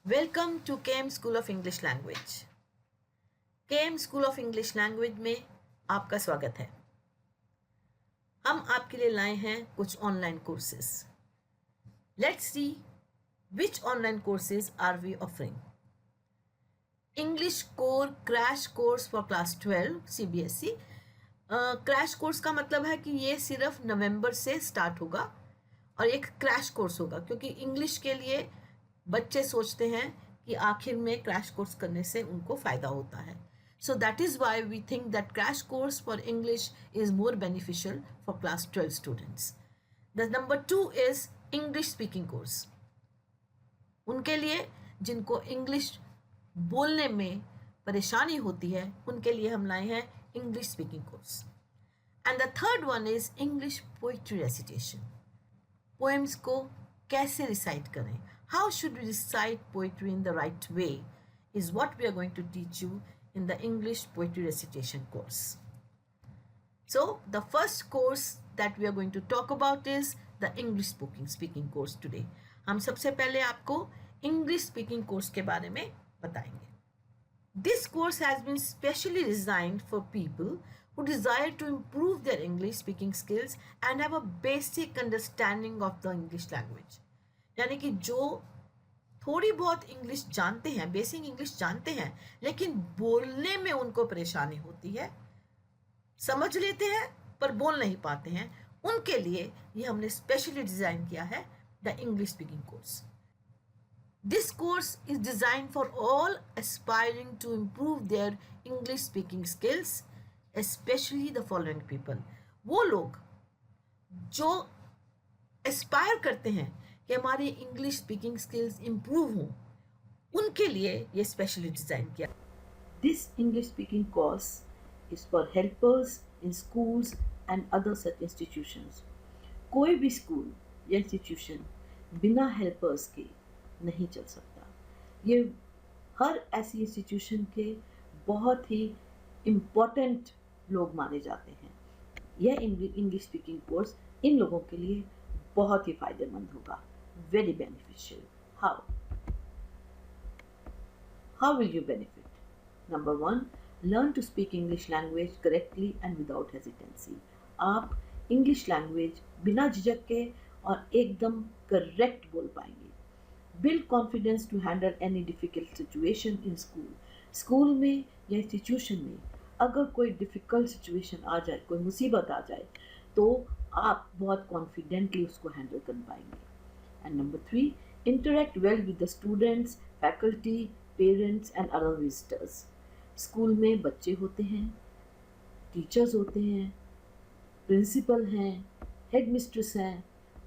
Welcome to KM school of English language. KM school of English language में आपका स्वागत है। हम आपके लिए लाए हैं कुछ online courses. Let's see which online courses are we offering. English core crash course for class 12 CBSE. Crash course का मतलब है कि ये सिर्फ नवंबर से स्टार्ट होगा और एक क्रैश कोर्स होगा, क्योंकि इंग्लिश के लिए बच्चे सोचते हैं कि आखिर में क्रैश कोर्स करने से उनको फ़ायदा होता है। So that is why we think that crash course for English is more beneficial for class 12 students. The number 2 is English speaking course. उनके लिए जिनको इंग्लिश बोलने में परेशानी होती है उनके लिए हम लाए हैं English speaking course. And the third one is English poetry recitation. Poems को कैसे रिसाइट करें, how should we recite poetry in the right way, is what we are going to teach you in the English poetry recitation course. So the first course that we are going to talk about is the English speaking course today. हम सबसे पहले आपको English speaking course के बारे में बताएंगे. This course has been specially designed for people who desire to improve their English speaking skills and have a basic understanding of the English language. यानी कि जो थोड़ी बहुत इंग्लिश जानते हैं, बेसिक इंग्लिश जानते हैं, लेकिन बोलने में उनको परेशानी होती है, समझ लेते हैं पर बोल नहीं पाते हैं, उनके लिए ये हमने स्पेशली डिज़ाइन किया है the English speaking course. This course is design for all aspiring to improve their English speaking skills, specially the following people. वो लोग जो एस्पायर करते हैं कि हमारी इंग्लिश स्पीकिंग स्किल्स इम्प्रूव हों, उनके लिए ये स्पेशली डिज़ाइन किया। This English speaking course is for helpers in schools and other such institutions. कोई भी स्कूल या इंस्टीट्यूशन बिना हेल्पर्स के नहीं चल सकता। ये हर ऐसी इंस्टीट्यूशन के बहुत ही इम्पोर्टेंट लोग माने जाते हैं। यह इंग्लिश स्पीकिंग कोर्स इन लोगों के लिए बहुत ही फायदेमंद होगा। Very beneficial. How will you benefit? Number 1, learn to speak English language correctly and without hesitancy. आप इंग्लिश लैंग्वेज बिना झिझक के और एकदम करेक्ट बोल पाएंगे। Build confidence to handle any difficult situation in school. School में या इंस्टीट्यूशन में अगर कोई डिफ़िकल्ट सिचुएशन आ जाए, कोई मुसीबत आ जाए, तो आप बहुत कॉन्फिडेंटली उसको हैंडल कर पाएंगे। And number 3, interact well with the students, faculty, parents and other visitors. School में बच्चे होते हैं, टीचर्स होते हैं, प्रिंसिपल हैं, हेड मिस्ट्रेस हैं,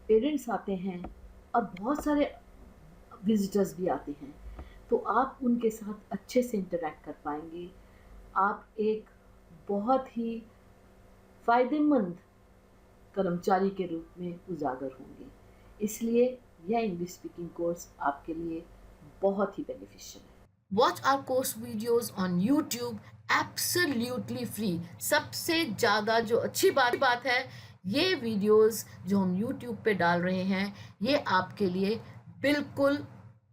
पेरेंट्स आते हैं और बहुत सारे विजिटर्स भी आते हैं। तो आप उनके साथ अच्छे से इंटरेक्ट कर पाएंगे। आप एक बहुत ही फ़ायदेमंद कर्मचारी के रूप में उजागर होंगे। इसलिए यह इंग्लिश स्पीकिंग कोर्स आपके लिए बहुत ही बेनिफिशियल है। Watch our course videos on YouTube absolutely free. सबसे ज़्यादा जो अच्छी बात है, ये वीडियोस जो हम यूट्यूब पे डाल रहे हैं ये आपके लिए बिल्कुल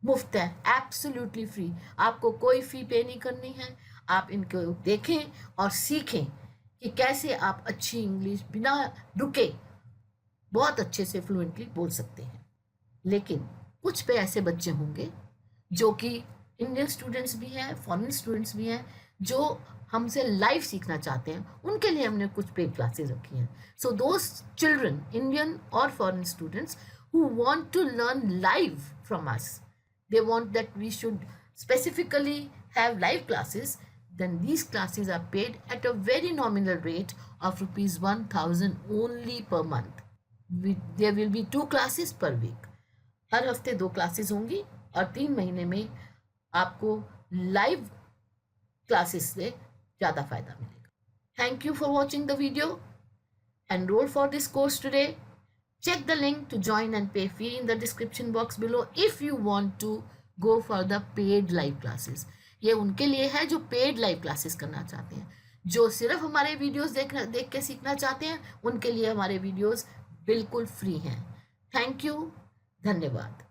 मुफ्त है, एब्सोल्युटली फ्री। आपको कोई फ़ी पे नहीं करनी है। आप इनको देखें और सीखें कि कैसे आप अच्छी इंग्लिश बिना रुके बहुत अच्छे से फ्लुएंटली बोल सकते हैं। लेकिन कुछ पे ऐसे बच्चे होंगे जो कि इंडियन स्टूडेंट्स भी हैं, फॉरेन स्टूडेंट्स भी हैं, जो हमसे लाइव सीखना चाहते हैं। उनके लिए हमने कुछ पेड क्लासेस रखी हैं। सो दोज चिल्ड्रन, इंडियन और foreign students who want to learn live from us, they want that we should specifically have live classes, then these classes are paid at a very nominal rate of ₹1000 only per month. There will be 2 classes per week. हर हफ्ते 2 classes होंगी और 3 महीने में आपको live classes से ज़्यादा फायदा मिलेगा। Thank you for watching the video. Enroll for this course today. Check the link to join and pay fee in the description box below if you want to go for the paid live classes. ये उनके लिए है जो paid live classes करना चाहते हैं। जो सिर्फ हमारे वीडियोस देख के सीखना चाहते हैं, उनके लिए हमारे वीडियोस बिल्कुल फ्री हैं। थैंक यू, धन्यवाद।